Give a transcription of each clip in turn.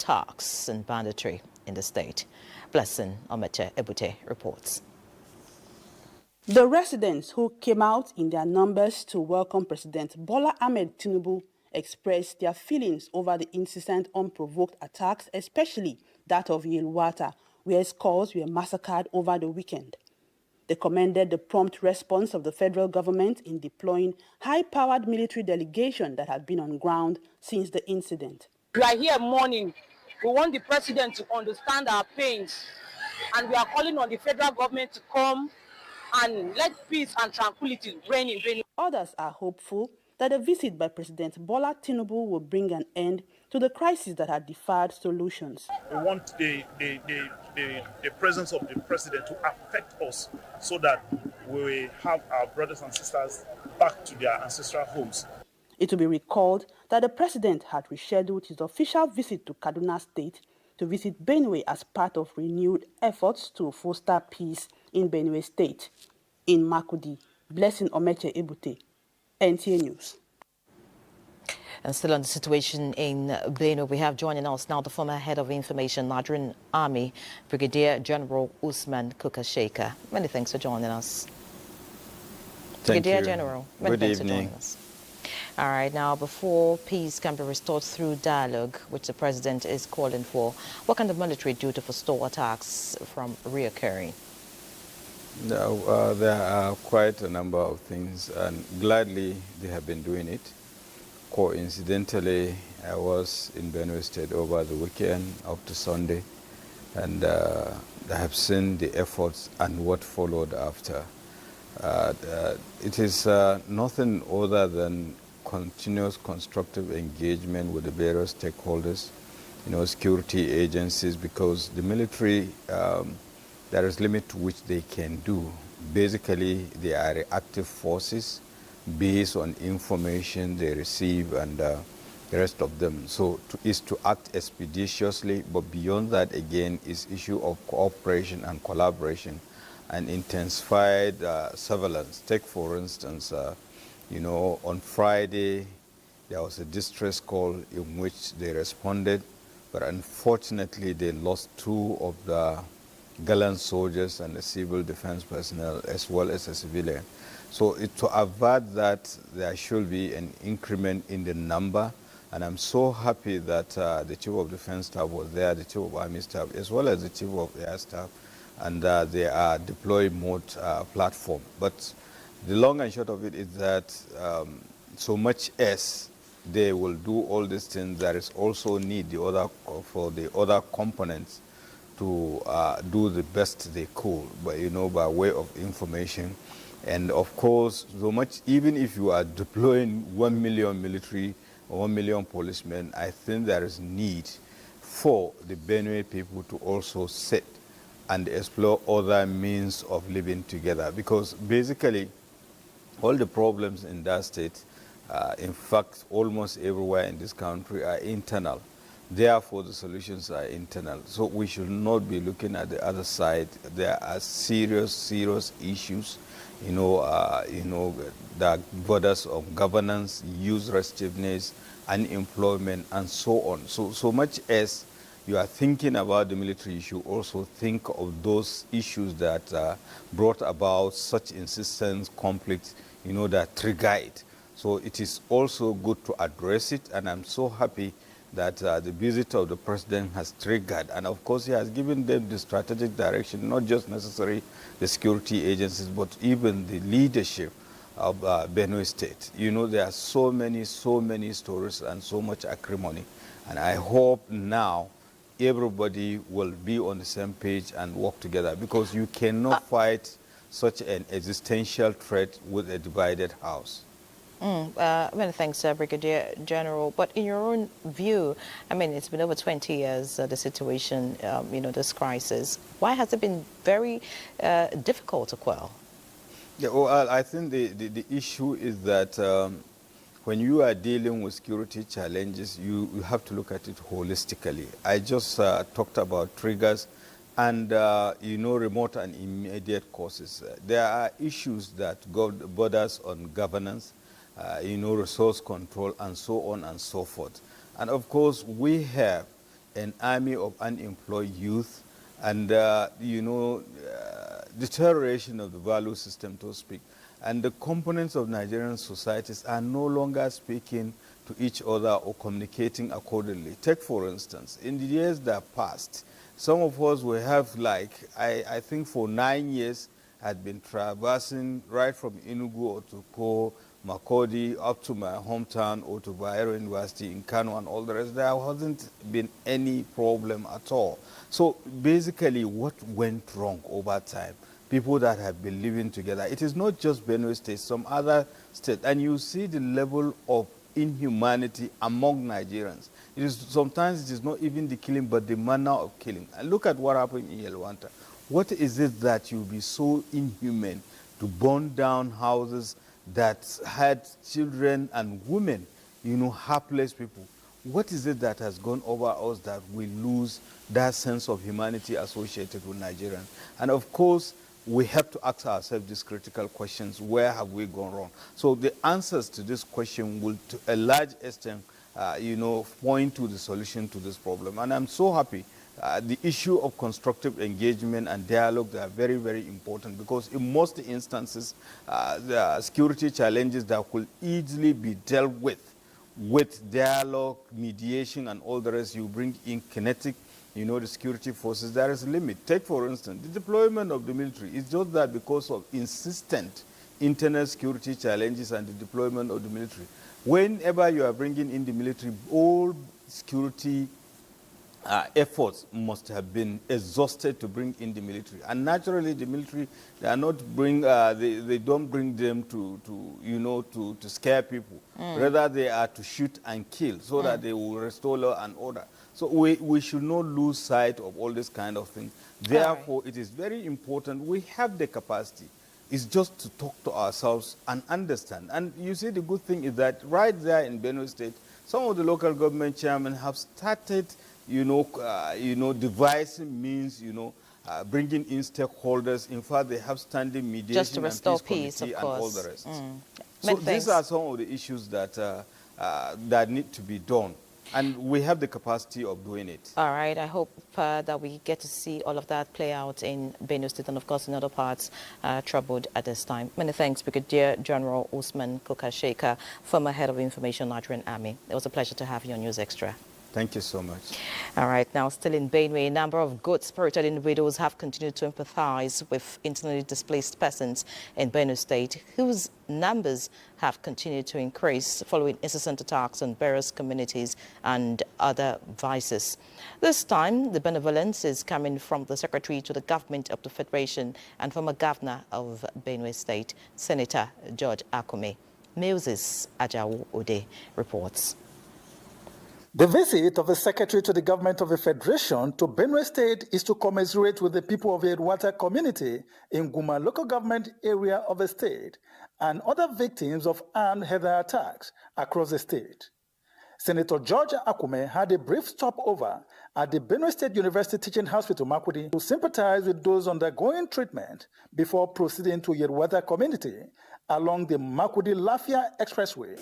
attacks and banditry in the state. Blessing Omeche Ebute reports. The residents who came out in their numbers to welcome President Bola Ahmed Tinubu expressed their feelings over the incessant unprovoked attacks, especially that of Yelwata, where scores were massacred over the weekend. They commended the prompt response of the federal government in deploying high-powered military delegation that had been on ground since the incident. We are here mourning. We want the president to understand our pains, and we are calling on the federal government to come and let peace and tranquility reign in Benue. Others are hopeful that a visit by President Bola Tinubu will bring an end to the crisis that had deferred solutions. We want the presence of the president to affect us so that we have our brothers and sisters back to their ancestral homes. It will be recalled that the president had rescheduled his official visit to Kaduna State to visit Benue as part of renewed efforts to foster peace in Benue State. In Makudi, Blessing Omeche Ebute, NTA News. And still on the situation in Benue, we have joining us now the former head of information, Nigerian Army, Brigadier General Usman Kukasheka. Many thanks for joining us. Brigadier General, many thanks for joining us. All right, now before peace can be restored through dialogue, which the president is calling for, what can the military do to forestall attacks from reoccurring? No, there are quite a number of things, and gladly they have been doing it. Coincidentally, I was in Benue State over the weekend up to Sunday, and I have seen the efforts and what followed after. It is nothing other than continuous constructive engagement with the various stakeholders, security agencies, because the military, there is limit to which they can do. Basically, they are reactive forces based on information they receive and the rest of them. So is to act expeditiously, but beyond that, again, is issue of cooperation and collaboration and intensified surveillance. Take, for instance, on Friday, there was a distress call in which they responded, but unfortunately, they lost 2 of the gallant soldiers and the civil defense personnel, as well as a civilian. So to avert that, there should be an increment in the number, and I'm so happy that the Chief of Defense Staff was there, the Chief of Army Staff, as well as the Chief of Air Staff, and they are deployed mode platform. But the long and short of it is that so much as they will do all these things, there is also need for the other components to do the best they could, but by way of information. And of course, so much, even if you are deploying 1 million military or 1 million policemen, I think there is need for the Benue people to also sit and explore other means of living together, because basically all the problems in that state, in fact, almost everywhere in this country, are internal. Therefore, the solutions are internal. So we should not be looking at the other side. There are serious issues, the borders of governance, youth restiveness, unemployment, and so on. So much as you are thinking about the military issue, also think of those issues that brought about such insistent conflict, that trigger it. So it is also good to address it, and I'm so happy that the visit of the president has triggered. And of course, he has given them the strategic direction, not just necessarily the security agencies, but even the leadership of Benue State. There are so many stories and so much acrimony. And I hope now everybody will be on the same page and work together, because you cannot fight such an existential threat with a divided house. Many thanks, Brigadier General. But in your own view, it's been over 20 years, the situation, this crisis. Why has it been very difficult to quell? Yeah, well, I think the issue is that when you are dealing with security challenges, you have to look at it holistically. I just talked about triggers and, remote and immediate causes. There are issues that go borders on governance, resource control, and so on and so forth. And of course, we have an army of unemployed youth and, deterioration of the value system, so to speak. And the components of Nigerian societies are no longer speaking to each other or communicating accordingly. Take, for instance, in the years that passed, some of us will have, like, I think for 9 years, had been traversing right from Enugu or to Ko, Makodi, up to my hometown or to Bayero University in Kano and all the rest. There hasn't been any problem at all. So basically, what went wrong over time? People that have been living together. It is not just Benue State, some other state. And you see the level of inhumanity among Nigerians. Sometimes it is not even the killing, but the manner of killing. And look at what happened in Yelwanta. What is it that you'll be so inhuman to burn down houses that had children and women, helpless people? What is it that has gone over us that we lose that sense of humanity associated with Nigerians? And of course, we have to ask ourselves these critical questions. Where have we gone wrong? So the answers to this question will, to a large extent, point to the solution to this problem. And I'm so happy. The issue of constructive engagement and dialogue are very, very important, because in most instances, the security challenges that could easily be dealt with dialogue, mediation, and all the rest, you bring in kinetic, the security forces, there is a limit. Take, for instance, the deployment of the military. It's just that because of insistent internal security challenges and the deployment of the military. Whenever you are bringing in the military, all security efforts must have been exhausted to bring in the military. And naturally, the military, they are not they don't bring them to scare people. Rather, they are to shoot and kill so that they will restore law and order. So we should not lose sight of all this kind of thing. Therefore, it is very important. We have the capacity. It's just to talk to ourselves and understand. And you see, the good thing is that right there in Benue State, some of the local government chairmen have started devising means, bringing in stakeholders. In fact, they have standing mediation just to restore and peace peace, committee of and all course. the rest. So these are some of the issues that that need to be done. And we have the capacity of doing it. All right. I hope that we get to see all of that play out in Benue State and, of course, in other parts troubled at this time. Many thanks, Brigadier General Usman Kukasheka, former head of Information Nigerian Army. It was a pleasure to have you on News Extra. Thank you so much. All right, now still in Benue, a number of good-spirited individuals have continued to empathize with internally displaced persons in Benue State, whose numbers have continued to increase following incessant attacks on various communities and other vices. This time, the benevolence is coming from the Secretary to the Government of the Federation and former Governor of Benue State, Senator George Akume. Moses Ajawu Ode reports. The visit of the Secretary to the Government of the Federation to Benue State is to commiserate with the people of the Edwata community in Guma local government area of the state and other victims of armed heather attacks across the state. Senator George Akume had a brief stopover at the Benue State University Teaching Hospital, Makudi, to sympathize with those undergoing treatment before proceeding to Edwata community along the Makudi-Lafia Expressway.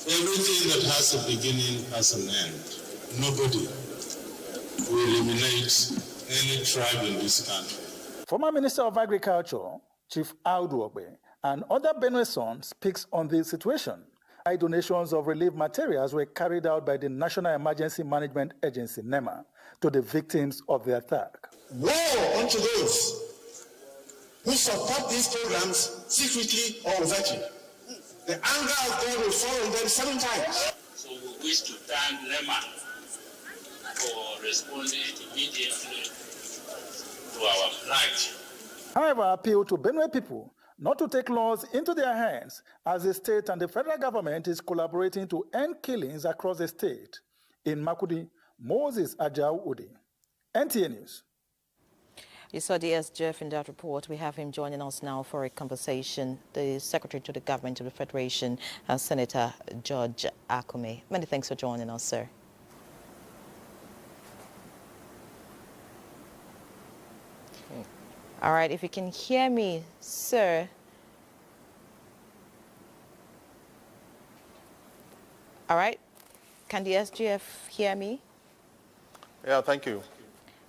Everything that has a beginning has an end. Nobody will eliminate any tribe in this country. Former Minister of Agriculture, Chief Audu Ogbe, and other Benue sons speaks on the situation. High donations of relief materials were carried out by the National Emergency Management Agency, NEMA, to the victims of the attack. Woe unto those who support these programs secretly or overtly. The anger of God will fall on them 7 times. So we wish to thank NEMA for responding immediately to our plight. However, appeal to Benue people not to take laws into their hands as the state and the federal government is collaborating to end killings across the state. In Makudi, Moses Ajau Udi, NTA News. You saw the SGF in that report. We have him joining us now for a conversation. The Secretary to the Government of the Federation, Senator George Akume. Many thanks for joining us, sir. Okay. All right, if you can hear me, sir. All right, can the SGF hear me? Yeah, thank you.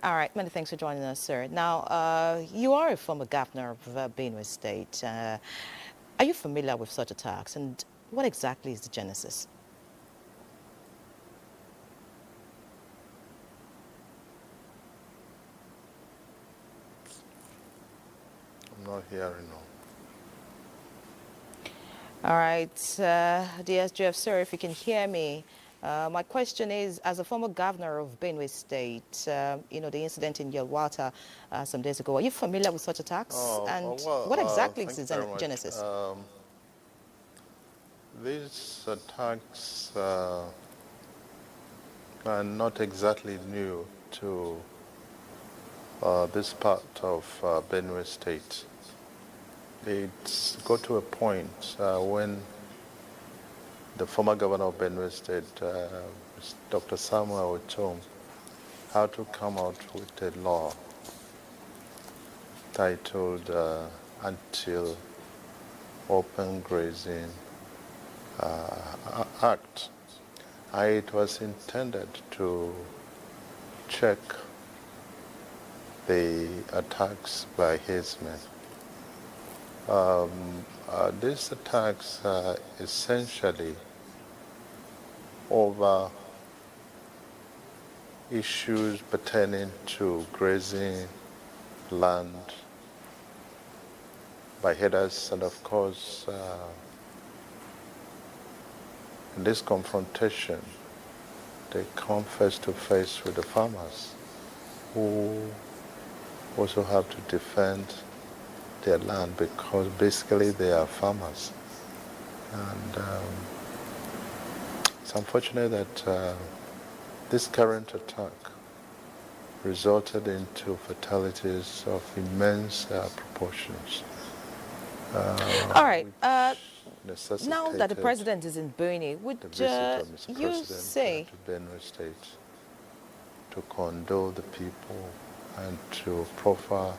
All right, many thanks for joining us, sir. Now, you are a former governor of Benue State. Are you familiar with such attacks, and what exactly is the genesis? I'm not hearing now. All right, DSGF, sir, if you can hear me. My question is, as a former governor of Benue State, you know, the incident in Yelwata some days ago, are you familiar with such attacks? And what exactly is thank you the very much. genesis? These attacks are not exactly new to this part of Benue State. It's got to a point when the former governor of Benue State, Dr. Samuel Otom, had to come out with a law titled Until Open Grazing Act. It was intended to check the attacks by his men. These attacks are essentially over issues pertaining to grazing land by headers, and of course in this confrontation they come face to face with the farmers who also have to defend their land because basically they are farmers. And it's unfortunate that this current attack resulted into fatalities of immense proportions. All right. Now that the president is in Benue, would you say to Benue State to condole the people and to proffer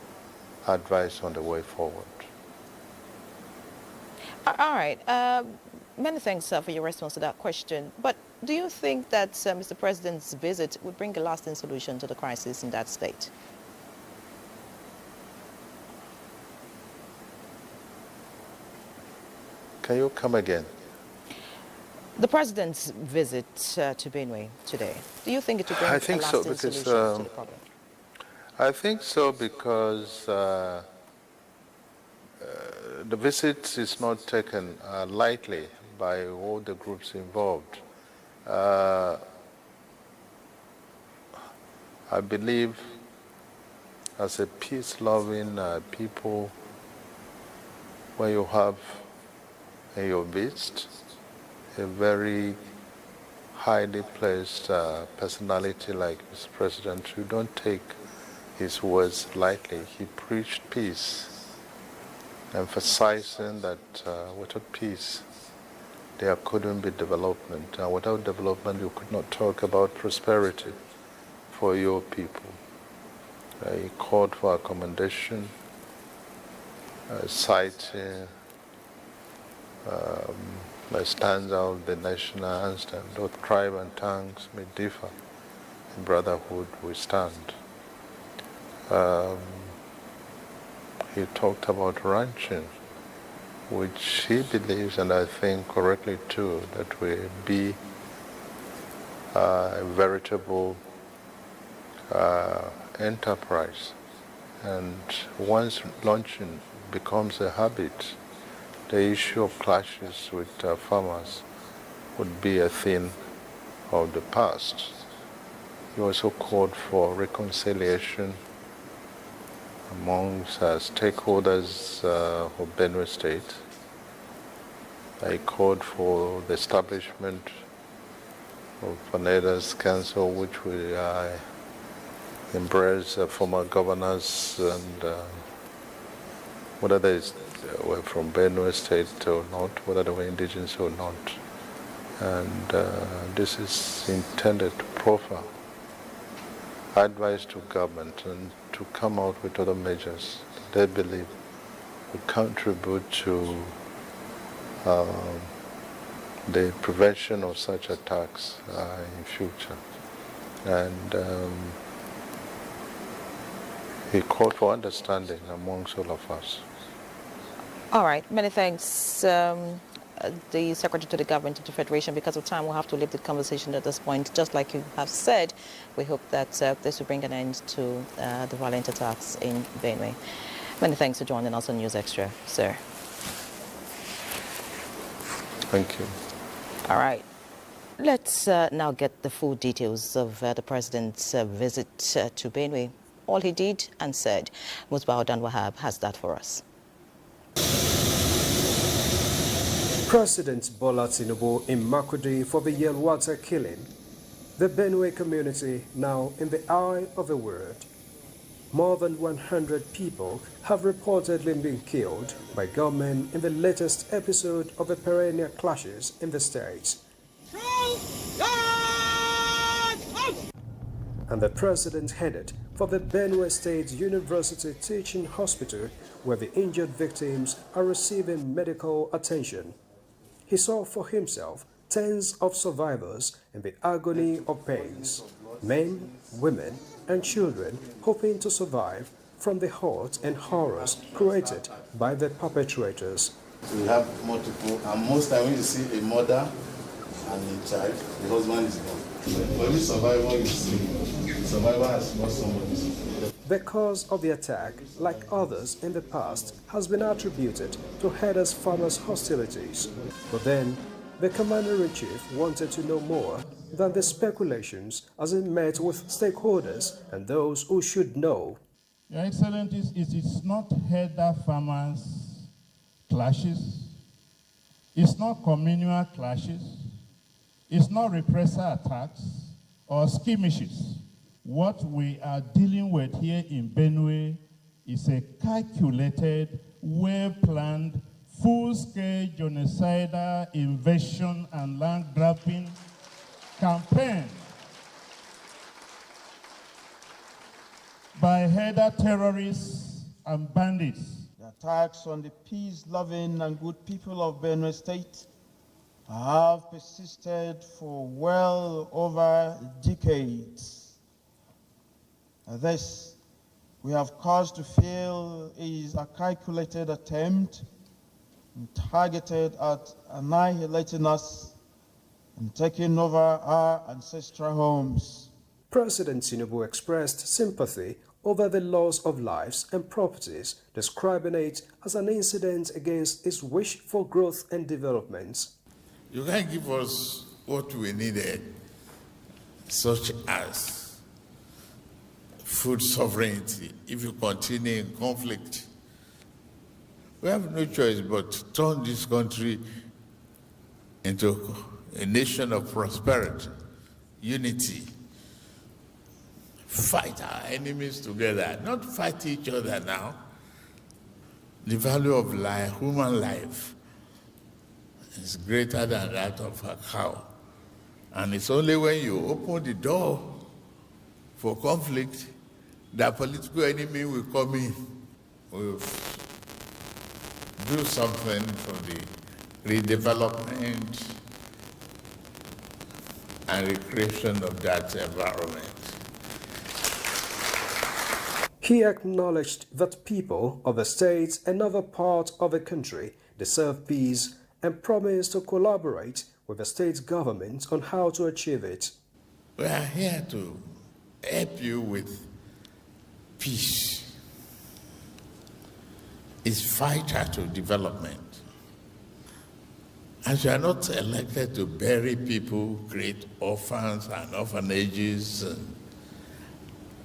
advice on the way forward? All right. Many thanks for your response to that question. But do you think that Mr. President's visit would bring a lasting solution to the crisis in that state? Can you come again? The president's visit to Benue today, do you think it would bring a lasting solution to the problem? I think so because the visit is not taken lightly by all the groups involved. I believe as a peace-loving people, when you have in your midst a very highly placed personality like Mr. President, you don't take his words lightly. He preached peace, emphasizing that without peace there couldn't be development, and without development you could not talk about prosperity for your people. He called for accommodation, citing the stanza of the national anthem, though tribe and tongues may differ, in brotherhood we stand. He talked about ranching, which he believes, and I think correctly too, that will be a veritable enterprise. And once launching becomes a habit, the issue of clashes with farmers would be a thing of the past. He also called for reconciliation amongst stakeholders of Benue State. He called for the establishment of an Elders Council, which will embrace former governors and whether they were from Benue State or not, whether they were indigenous or not. And this is intended to proffer advice to government and to come out with other measures that they believe will contribute to the prevention of such attacks in future. And he called for understanding amongst all of us. All right, many thanks, the Secretary to the Government of the Federation. Because of time, we'll have to leave the conversation at this point. Just like you have said, we hope that this will bring an end to the violent attacks in Benue. Many thanks for joining us on News Extra, sir. Thank you. All right. Let's now get the full details of the President's visit to Benue. All he did and said. Musbah Dan Wahab has that for us. President Bola Tinubu in Makurdi for the Yelwata killing. The Benue community now in the eye of the world. More than 100 people have reportedly been killed by gunmen in the latest episode of the perennial clashes in the state. And the president headed for the Benue State University Teaching Hospital, where the injured victims are receiving medical attention. He saw for himself tens of survivors in the agony of pains, men, women, and children hoping to survive from the hurt and horrors created by the perpetrators. We have multiple, and most times when you see a mother and a child, the husband is gone. For every survivor you see, the survivor has lost somebody. The cause of the attack, like others in the past, has been attributed to Heada's farmers' hostilities. But then, the Commander-in-Chief wanted to know more than the speculations as he met with stakeholders and those who should know. Your Excellencies, it is not Heda farmers' clashes, it's not communal clashes, it's not repressor attacks or skirmishes. What we are dealing with here in Benue is a calculated, well-planned, full-scale genocidal invasion and land-grabbing campaign by Heda terrorists and bandits. The attacks on the peace-loving and good people of Benue State have persisted for well over decades. This, we have cause to feel, is a calculated attempt targeted at annihilating us and taking over our ancestral homes. President Tinubu expressed sympathy over the loss of lives and properties, describing it as an incident against his wish for growth and development. You can't give us what we needed, such as food sovereignty, if you continue in conflict. We have no choice but to turn this country into a nation of prosperity, unity. Fight our enemies together, not fight each other now. The value of life, human life, is greater than that of a cow. And it's only when you open the door for conflict that political enemy will come in. We'll do something for the redevelopment and recreation of that environment. He acknowledged that people of the state and other parts of the country deserve peace and promised to collaborate with the state government on how to achieve it. We are here to help you with peace. It's vital to development. As you are not elected to bury people, create orphans and orphanages, and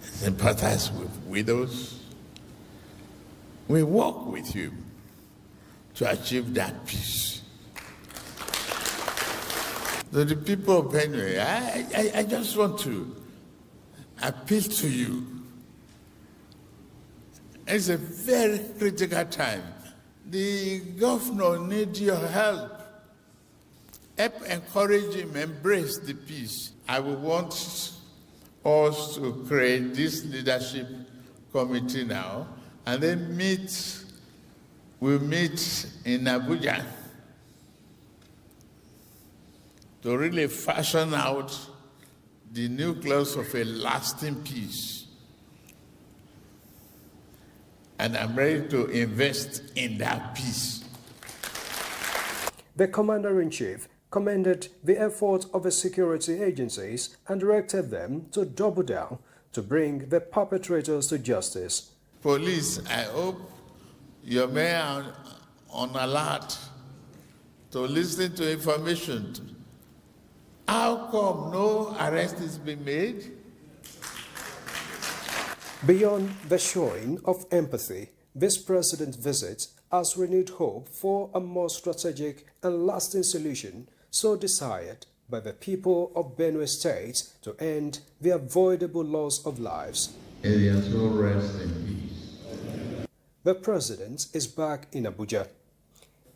sympathize with widows, we work with you to achieve that peace. So the people of Benue, I just want to appeal to you. It's a very critical time. The governor needs your help. Help encourage him, embrace the peace. I will want us to create this leadership committee now, and then we'll meet in Abuja to really fashion out the nucleus of a lasting peace. And I'm ready to invest in that peace. The Commander-in-Chief commended the efforts of the security agencies and directed them to double down to bring the perpetrators to justice. Police, I hope your men are on alert to listen to information. How come no arrest is being made? Beyond the showing of empathy, this president's visit has renewed hope for a more strategic and lasting solution so desired by the people of Benue State to end the avoidable loss of lives. And there is no rest in peace. The president is back in Abuja.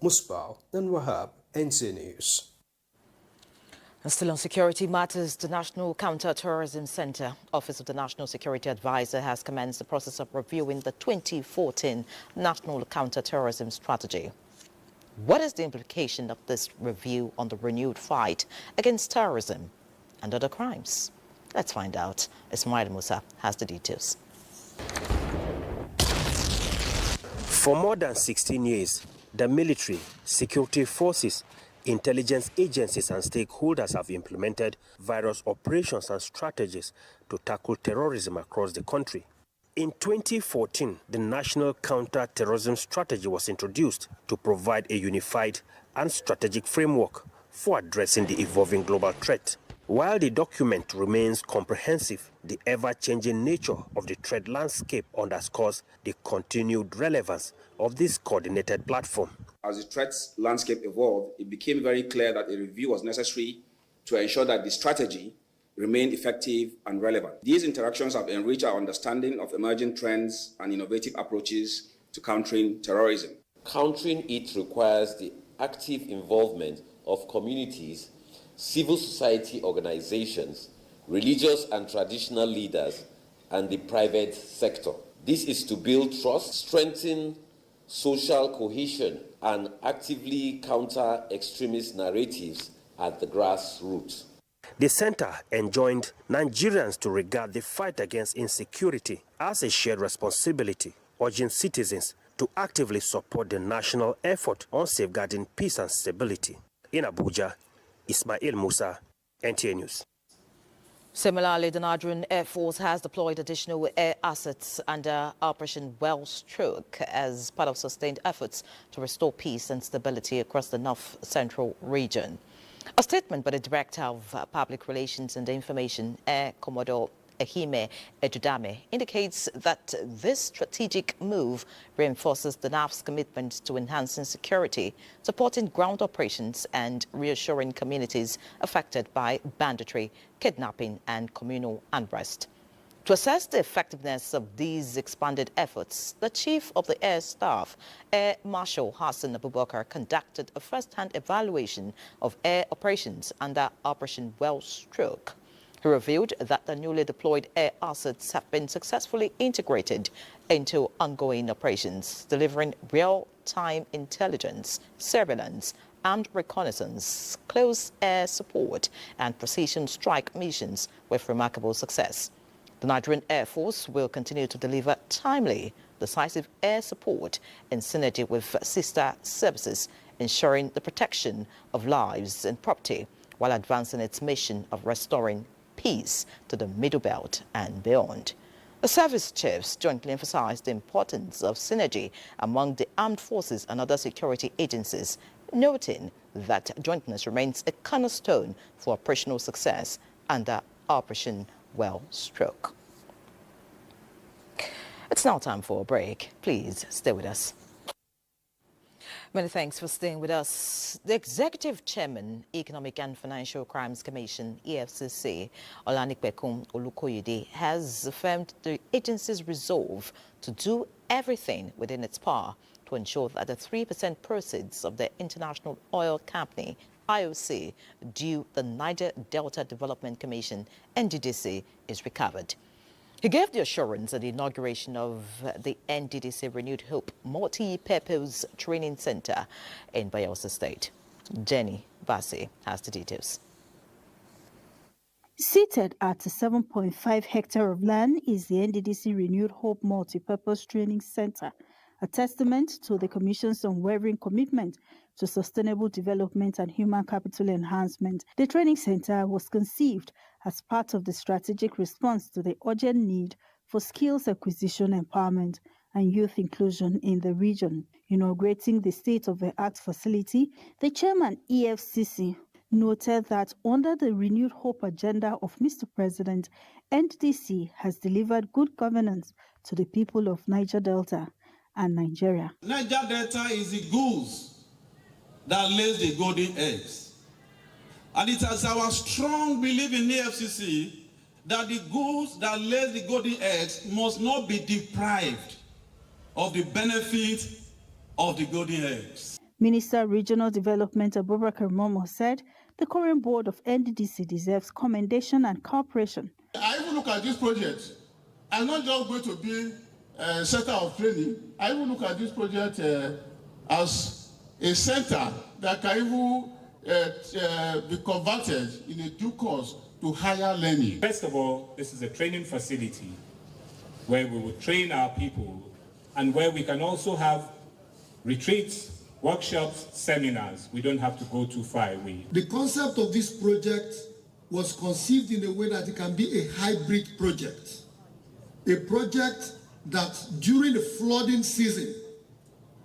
Musbah and Wahab, NTA News. And still on security matters, the National Counter-Terrorism Center, Office of the National Security Advisor, has commenced the process of reviewing the 2014 National Counter-Terrorism Strategy. What is the implication of this review on the renewed fight against terrorism and other crimes? Let's find out. Ismail Musa has the details. For more than 16 years, the military, security forces, intelligence agencies and stakeholders have implemented various operations and strategies to tackle terrorism across the country. In 2014, the National Counter-Terrorism Strategy was introduced to provide a unified and strategic framework for addressing the evolving global threat. While the document remains comprehensive, the ever-changing nature of the threat landscape underscores the continued relevance of this coordinated platform. As the threat landscape evolved, it became very clear that a review was necessary to ensure that the strategy remained effective and relevant. These interactions have enriched our understanding of emerging trends and innovative approaches to countering terrorism. Countering it requires the active involvement of communities, civil society organizations, religious and traditional leaders, and the private sector. This is to build trust, strengthen social cohesion, and actively counter extremist narratives at the grassroots. The center enjoined Nigerians to regard the fight against insecurity as a shared responsibility, urging citizens to actively support the national effort on safeguarding peace and stability. In Abuja, Ismail Musa, NTA News. Similarly, the Nigerian Air Force has deployed additional air assets under Operation Wellstroke as part of sustained efforts to restore peace and stability across the north-central region. A statement by the Director of Public Relations and Information, Air Commodore Ehime Ejudame, indicates that this strategic move reinforces the NAF's commitment to enhancing security, supporting ground operations and reassuring communities affected by banditry, kidnapping and communal unrest. To assess the effectiveness of these expanded efforts, the Chief of the Air Staff, Air Marshal Hassan Abubakar, conducted a first-hand evaluation of air operations under Operation Wellstroke. He revealed that the newly deployed air assets have been successfully integrated into ongoing operations, delivering real-time intelligence, surveillance, and reconnaissance, close air support, and precision strike missions with remarkable success. The Nigerian Air Force will continue to deliver timely, decisive air support in synergy with sister services, ensuring the protection of lives and property while advancing its mission of restoring peace to the Middle Belt and beyond. The service chiefs jointly emphasized the importance of synergy among the armed forces and other security agencies, noting that jointness remains a cornerstone for operational success under Operation Wellstroke. It's now time for a break. Please stay with us. Many thanks for staying with us. The Executive Chairman, Economic and Financial Crimes Commission, EFCC, Olanipekun Olukoyede, has affirmed the agency's resolve to do everything within its power to ensure that the 3% proceeds of the International Oil Company, IOC, due the Niger Delta Development Commission, NDDC, is recovered. He gave the assurance at the inauguration of the NDDC Renewed Hope Multi-Purpose Training Center in Bayelsa State. Jenny Basi has the details. Seated at a 7.5 hectare of land is the NDDC Renewed Hope Multipurpose Training Center, a testament to the Commission's unwavering commitment to sustainable development and human capital enhancement. The training center was conceived as part of the strategic response to the urgent need for skills acquisition, empowerment, and youth inclusion in the region. Inaugurating the state-of-the-art facility, the chairman EFCC noted that under the renewed hope agenda of Mr. President, NDDC has delivered good governance to the people of Niger Delta and Nigeria. Niger Delta is the goose that lays the golden eggs. And it is our strong belief in the EFCC that the goose that lays the golden eggs must not be deprived of the benefit of the golden eggs. Minister of Regional Development Abubakar Momo said the current board of NDDC deserves commendation and cooperation. I even look at this project. I'm not just going to be a center of training. I even look at this project as a center that can even be converted in a due course to higher learning. First of all, this is a training facility where we will train our people and where we can also have retreats, workshops, seminars. We don't have to go too far away. The concept of this project was conceived in a way that it can be a hybrid project. A project that during the flooding season,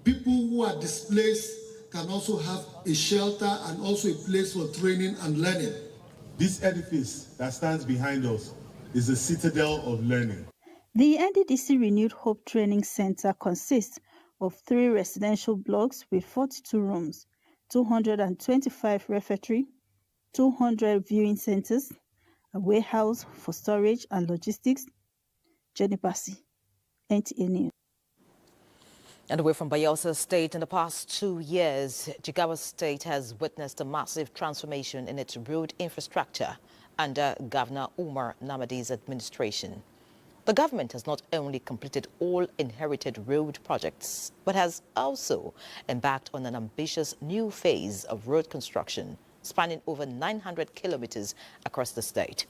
people who are displaced can also have a shelter and also a place for training and learning. This edifice that stands behind us is a citadel of learning. The NDDC Renewed Hope Training Center consists of 3 residential blocks with 42 rooms, 225 refectory, 200 viewing centers, a warehouse for storage and logistics. Jenny Bassi, NTA News. And away from Bayelsa State, in the past 2 years, Jigawa State has witnessed a massive transformation in its road infrastructure under Governor Umar Namadi's administration. The government has not only completed all inherited road projects, but has also embarked on an ambitious new phase of road construction, spanning over 900 kilometers across the state.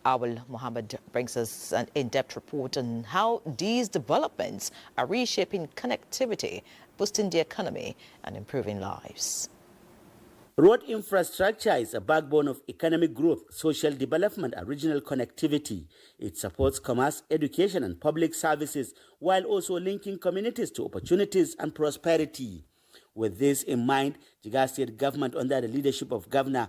Awal Mohammed brings us an in-depth report on how these developments are reshaping connectivity, boosting the economy and improving lives. Road infrastructure is a backbone of economic growth, social development, and regional connectivity. It supports commerce, education, and public services, while also linking communities to opportunities and prosperity. With this in mind, Jigawa State government, under the leadership of Governor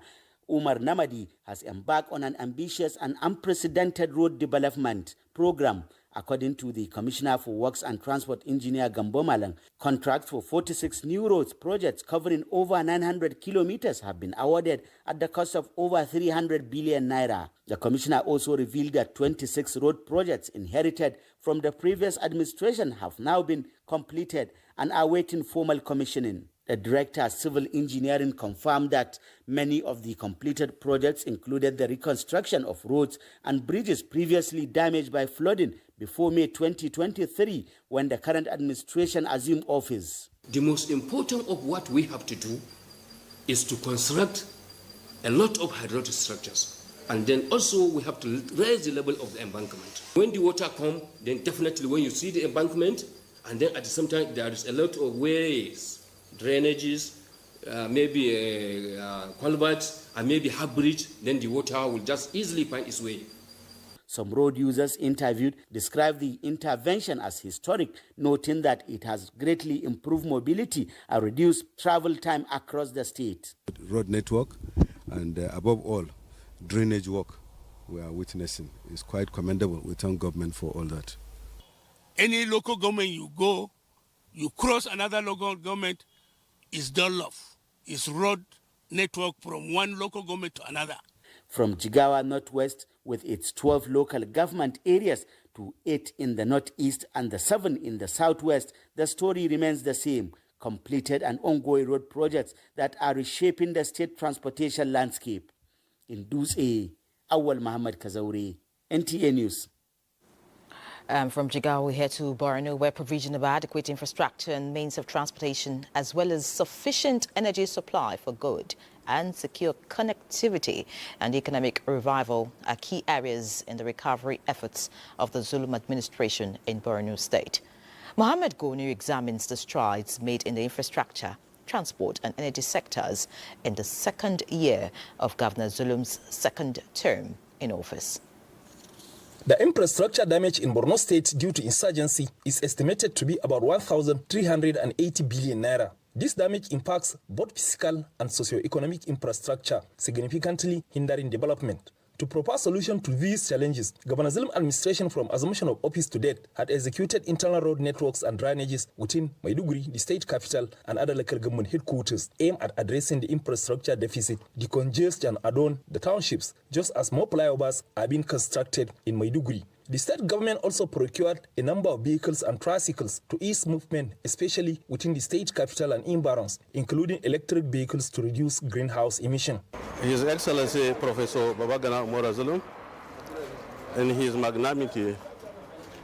Umar Namadi, has embarked on an ambitious and unprecedented road development program. According to the Commissioner for Works and Transport, Engineer Gambo Malang, contracts for 46 new roads projects covering over 900 kilometers have been awarded at the cost of over 300 billion naira. The Commissioner also revealed that 26 road projects inherited from the previous administration have now been completed and are awaiting formal commissioning. The Director of Civil Engineering confirmed that many of the completed projects included the reconstruction of roads and bridges previously damaged by flooding before May 2023, when the current administration assumed office. The most important of what we have to do is to construct a lot of hydraulic structures. And then also we have to raise the level of the embankment. When the water comes, then definitely when you see the embankment, and then at the same time there is a lot of ways, drainages, maybe a culvert, and maybe a bridge, then the water will just easily find its way. Some road users interviewed described the intervention as historic, noting that it has greatly improved mobility and reduced travel time across the state. Road network and above all, drainage work we are witnessing is quite commendable. We thank government for all that. Any local government you go, you cross another local government, is done off. It's road network from one local government to another. From Jigawa Northwest, with its 12 local government areas, to 8 in the northeast and the 7 in the southwest, the story remains the same. Completed and ongoing road projects that are reshaping the state transportation landscape. In Duse, Awal Muhammad Kazauri, NTA News. From Jigawa, we head to Borno, where provision of adequate infrastructure and means of transportation, as well as sufficient energy supply for good and secure connectivity and economic revival are key areas in the recovery efforts of the Zulum administration in Borno State. Mohammed Goni examines the strides made in the infrastructure, transport and energy sectors in the second year of Governor Zulum's second term in office. The infrastructure damage in Borno State due to insurgency is estimated to be about 1,380 billion naira. This damage impacts both physical and socio-economic infrastructure, significantly hindering development. To propose solution to these challenges, Governor Zulum administration from assumption of office to date had executed internal road networks and drainages within Maiduguri, the state capital, and other local government headquarters, aimed at addressing the infrastructure deficit, decongest and adorn the townships, just as more flyovers are being constructed in Maiduguri. The state government also procured a number of vehicles and tricycles to ease movement, especially within the state capital and environs, including electric vehicles to reduce greenhouse emission. His Excellency Professor Babagana Umar Zulum, in his magnanimity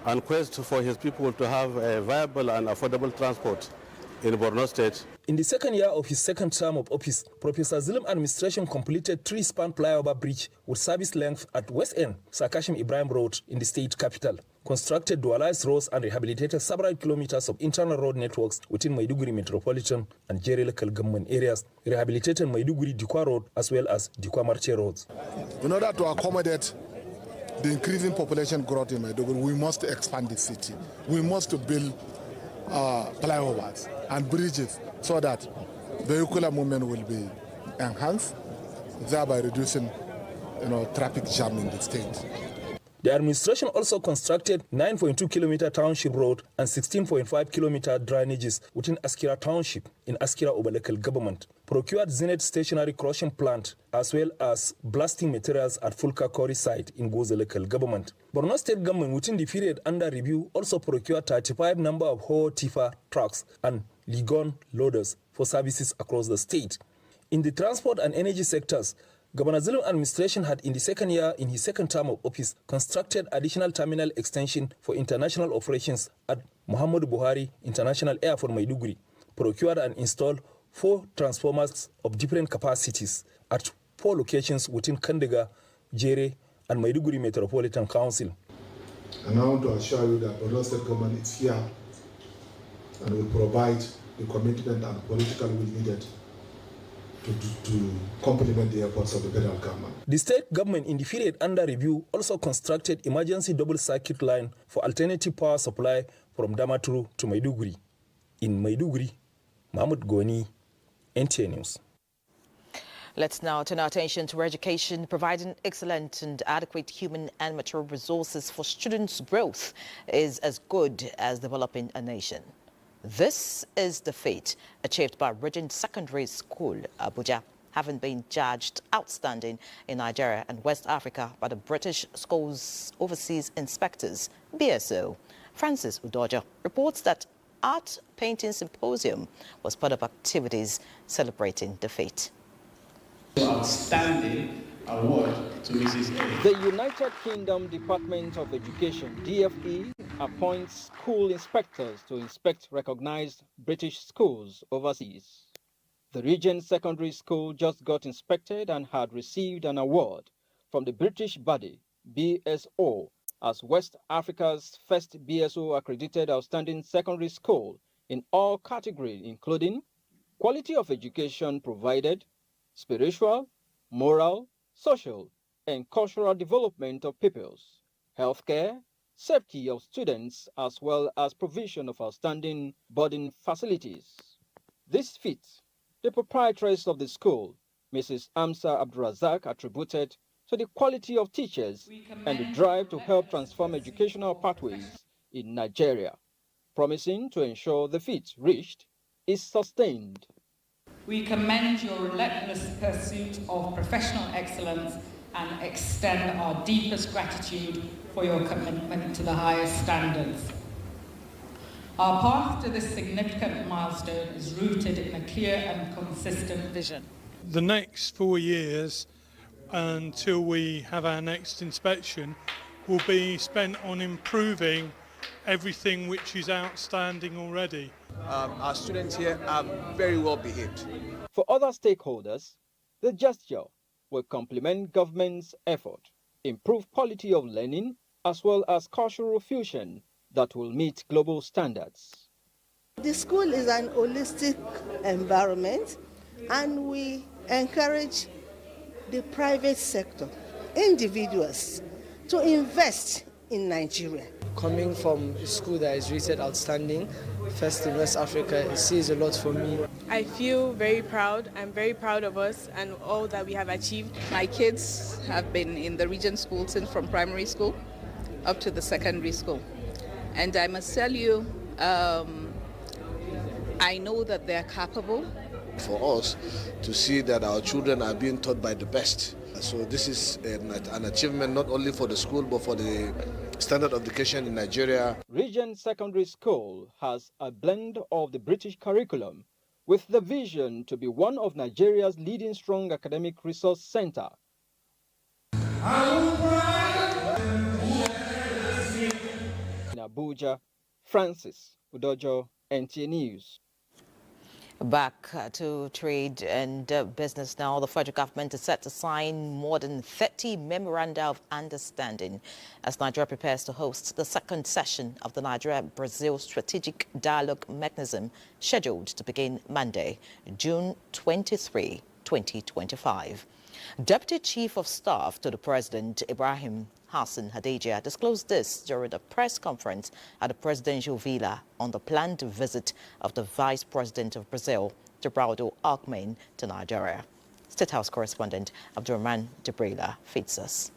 and quest for his people to have a viable and affordable transport in Borno State. In the second year of his second term of office, Professor Zulum administration completed 3-span flyover bridge with service length at West End, Sakashim Ibrahim Road in the state capital, constructed dualized roads and rehabilitated several kilometers of internal road networks within Maiduguri metropolitan and Jere local government areas, rehabilitated Maiduguri Dikwa Road as well as Dikwa Marche roads. In order to accommodate the increasing population growth in Maiduguri, we must expand the city. We must build flyovers and bridges so that vehicular movement will be enhanced, thereby reducing traffic jam in the state. The administration also constructed 9.2-kilometer township road and 16.5-kilometer drainages within Askira Township in Askira Obalekal government, procured Zenith stationary crushing plant as well as blasting materials at Fulka Quarry site in Gozelekal government. Borno State government within the period under review also procured 35 number of Ho Tifa trucks and Ligon loaders for services across the state. In the transport and energy sectors, Governor Zulum administration had in the second year in his second term of office constructed additional terminal extension for international operations at Muhammadu Buhari International Airport Maiduguri, procured and installed 4 transformers of different capacities at 4 locations within Kandaga, Jere and Maiduguri Metropolitan Council. And I want to assure you that Borno State government is here and will provide the commitment and political will needed to complement the efforts of the federal government. The state government in the period under review also constructed emergency double circuit line for alternative power supply from Damaturu to Maiduguri. In Maiduguri, Mahmoud Goni, NTA News. Let's now turn our attention to education. Providing excellent and adequate human and material resources for students' growth is as good as developing a nation. This is the feat achieved by Regent Secondary School, Abuja, having been judged outstanding in Nigeria and West Africa by the British Schools Overseas Inspectors, BSO. Francis Udoja reports that Art Painting Symposium was part of activities celebrating the feat. Outstanding award to Mrs. A. The United Kingdom Department of Education, DFE, appoints school inspectors to inspect recognized British schools overseas. The Regent Secondary School just got inspected and had received an award from the British body, BSO, as West Africa's first BSO accredited outstanding secondary school in all categories, including quality of education provided, spiritual, moral, social, and cultural development of pupils, healthcare, safety of students, as well as provision of outstanding boarding facilities. This feat, the proprietress of the school, Mrs. Amsa Abdurazak, attributed to the quality of teachers and the drive to help transform educational pathways in Nigeria, promising to ensure the feat reached is sustained. We commend your relentless pursuit of professional excellence and extend our deepest gratitude for your commitment to the highest standards. Our path to this significant milestone is rooted in a clear and consistent vision. The next 4 years, until we have our next inspection, will be spent on improving everything which is outstanding already. Our students here are very well behaved. For other stakeholders, The gesture will complement government's effort, improve quality of learning, as well as cultural fusion that will meet global standards. The school is an holistic environment, and we encourage the private sector, individuals, to invest in Nigeria. Coming from a school that is rated outstanding, first in West Africa, it says a lot for me. I feel very proud. I'm very proud of us and all that we have achieved. My kids have been in the region school since from primary school up to the secondary school. And I must tell you, I know that they're capable. For us to see that our children are being taught by the best. So this is an achievement not only for the school but for the standard of education in Nigeria. Regent Secondary School has a blend of the British curriculum with the vision to be one of Nigeria's leading strong academic resource center. In Abuja, Francis Udojo, NTA News. Back to trade and business now. The federal government is set to sign more than 30 memoranda of understanding as Nigeria prepares to host the second session of the Nigeria-Brazil Strategic Dialogue Mechanism, scheduled to begin Monday, June 23, 2025. Deputy Chief of Staff to the President, Ibrahim Hassan Hadejia, disclosed this during a press conference at the presidential villa on the planned visit of the Vice President of Brazil, Geraldo Alckmin, to Nigeria. State House correspondent Abdurrahman Jibrila feeds us.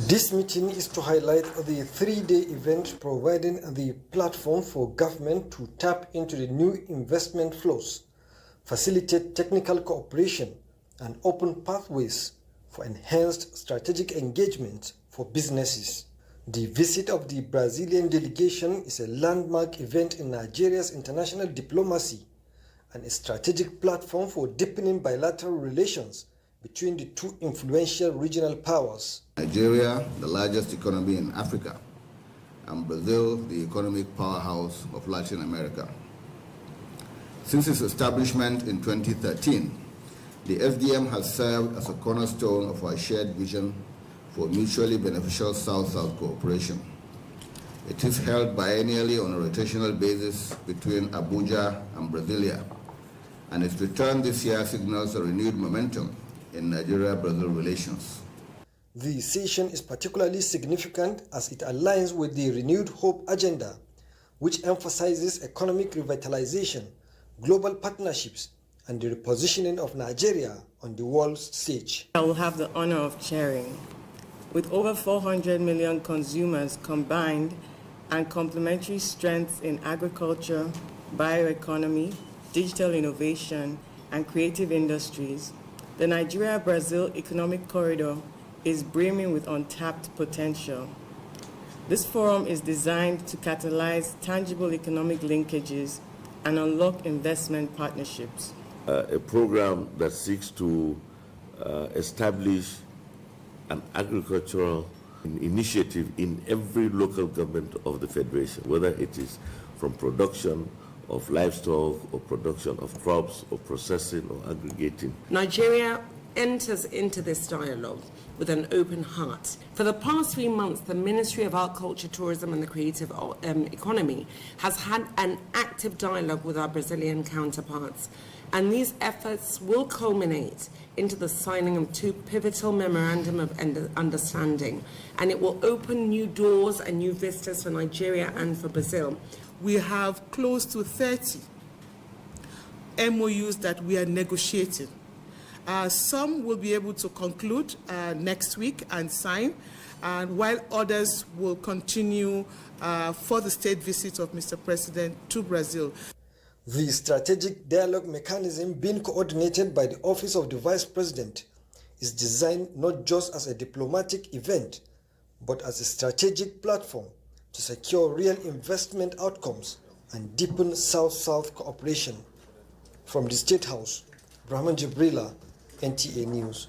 This meeting is to highlight the three-day event, providing the platform for government to tap into the new investment flows, facilitate technical cooperation, and open pathways for enhanced strategic engagement for businesses. The visit of the Brazilian delegation is a landmark event in Nigeria's international diplomacy and a strategic platform for deepening bilateral relations between the two influential regional powers. Nigeria, the largest economy in Africa, and Brazil, the economic powerhouse of Latin America. Since its establishment in 2013, the FDM has served as a cornerstone of our shared vision for mutually beneficial South-South cooperation. It is held biennially on a rotational basis between Abuja and Brasilia, and its return this year signals a renewed momentum in Nigeria-Brazil relations. The session is particularly significant as it aligns with the Renewed Hope agenda, which emphasizes economic revitalization, global partnerships, and the repositioning of Nigeria on the world stage. I will have the honor of chairing. With over 400 million consumers combined and complementary strengths in agriculture, bioeconomy, digital innovation, and creative industries, the Nigeria-Brazil Economic Corridor is brimming with untapped potential. This forum is designed to catalyze tangible economic linkages and unlock investment partnerships. A program that seeks to establish an agricultural initiative in every local government of the Federation, whether it is from production of livestock or production of crops or processing or aggregating. Nigeria enters into this dialogue with an open heart. For the past 3 months, the Ministry of Art, Culture, Tourism and the Creative Economy has had an active dialogue with our Brazilian counterparts, and these efforts will culminate into the signing of 2 pivotal memorandum of understanding, and it will open new doors and new vistas for Nigeria and for Brazil. We have close to 30 MOUs that we are negotiating. Some will be able to conclude next week and sign, and while others will continue for the state visit of Mr. President to Brazil. The strategic dialogue mechanism being coordinated by the Office of the Vice President is designed not just as a diplomatic event, but as a strategic platform to secure real investment outcomes and deepen South-South cooperation. From the State House, Brahman Jibrila, NTA News.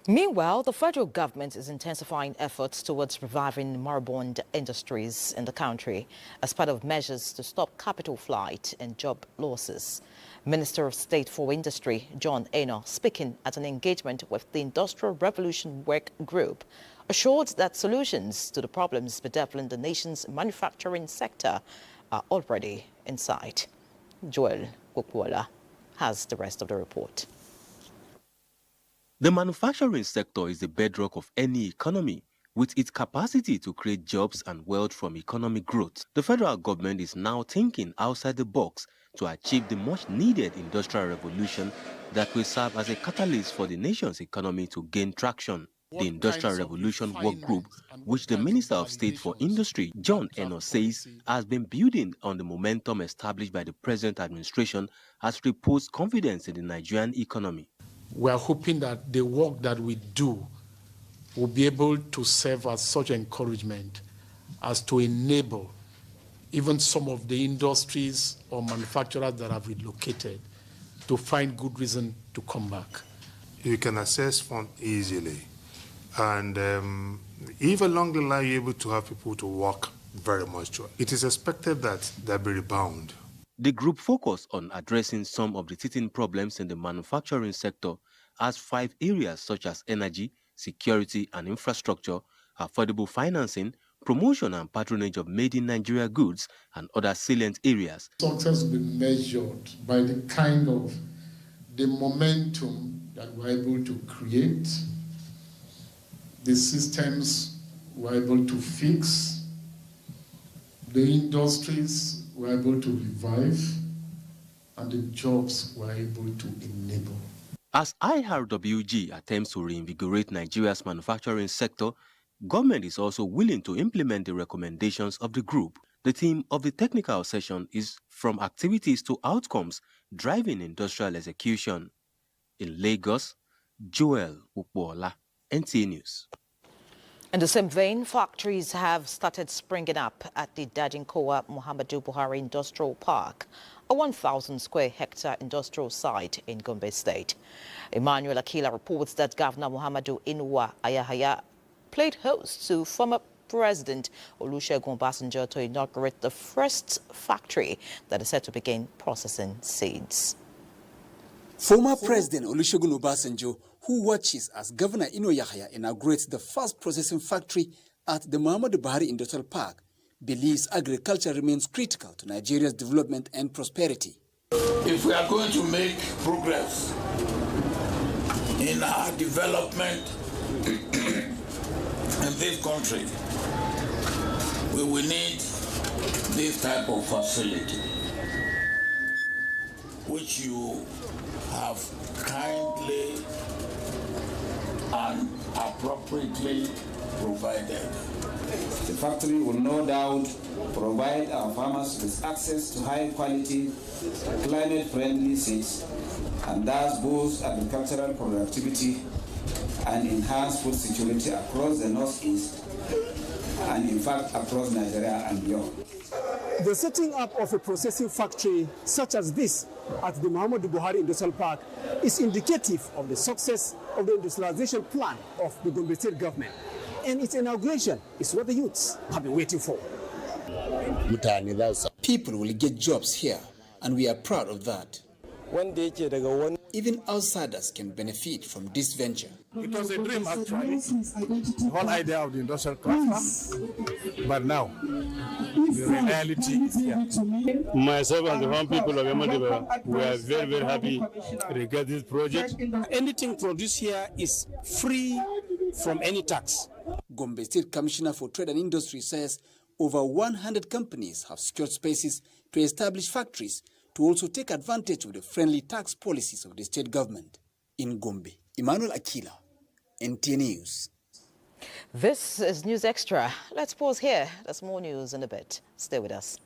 Meanwhile, the federal government is intensifying efforts towards reviving moribund industries in the country as part of measures to stop capital flight and job losses. Minister of State for Industry, John Eno, speaking at an engagement with the Industrial Revolution Work Group, assured that solutions to the problems bedeviling the nation's manufacturing sector are already in sight. Joel Kukwola has the rest of the report. The manufacturing sector is the bedrock of any economy. With its capacity to create jobs and wealth from economic growth, the federal government is now thinking outside the box to achieve the much-needed industrial revolution that will serve as a catalyst for the nation's economy to gain traction. The Industrial Revolution Work Group, which the Minister of State for Industry, John Eno, says has been building on the momentum established by the present administration, has reposed confidence in the Nigerian economy. We are hoping that the work that we do will be able to serve as such encouragement as to enable even some of the industries or manufacturers that have relocated to find good reason to come back. You can access funds easily. And if along the line you're able to have people to work very much, it is expected that there'll be rebound. The group focused on addressing some of the teething problems in the manufacturing sector as 5 areas such as energy, security and infrastructure, affordable financing, promotion and patronage of made-in-Nigeria goods, and other salient areas. Success will be measured by the kind of the momentum that we're able to create, the systems we're able to fix, the industries we're able to revive, and the jobs we're able to enable. As IRWG attempts to reinvigorate Nigeria's manufacturing sector, government is also willing to implement the recommendations of the group. The theme of the technical session is From Activities to Outcomes, Driving Industrial Execution. In Lagos, Joel Ukwola, NTA News. In the same vein, factories have started springing up at the Dajinkowa Muhammadu Buhari Industrial Park, a 1,000 square hectare industrial site in Gombe State. Emmanuel Akila reports that Governor Muhammadu Inuwa Ayahaya played host to former President Olusegun Obasanjo to inaugurate the first factory that is set to begin processing seeds. Former President Olusegun Obasanjo, who watches as Governor Inuwa Ayahaya inaugurates the first processing factory at the Muhammadu Buhari Industrial Park, believes agriculture remains critical to Nigeria's development and prosperity. If we are going to make progress in our development in this country, we will need this type of facility, which you have kindly and appropriately provided. The factory will no doubt provide our farmers with access to high-quality, climate-friendly seeds, and thus boost agricultural productivity and enhance food security across the Northeast and, in fact, across Nigeria and beyond. The setting up of a processing factory such as this at the Muhammadu Buhari Industrial Park is indicative of the success of the industrialization plan of the Gombe State government. And its inauguration is what the youths have been waiting for. People will get jobs here, and we are proud of that. Even outsiders can benefit from this venture. It was a dream, actually, the whole idea of the industrial cluster. But now, the reality is here. Myself and the one people of Yamadiba, we are very, very happy regarding this project. Anything produced here is free from any tax. Gombe State Commissioner for Trade and Industry says over 100 companies have secured spaces to establish factories to also take advantage of the friendly tax policies of the state government. In Gombe, Emmanuel Akila, NTA News. This is News Extra. Let's pause here. There's more news in a bit. Stay with us.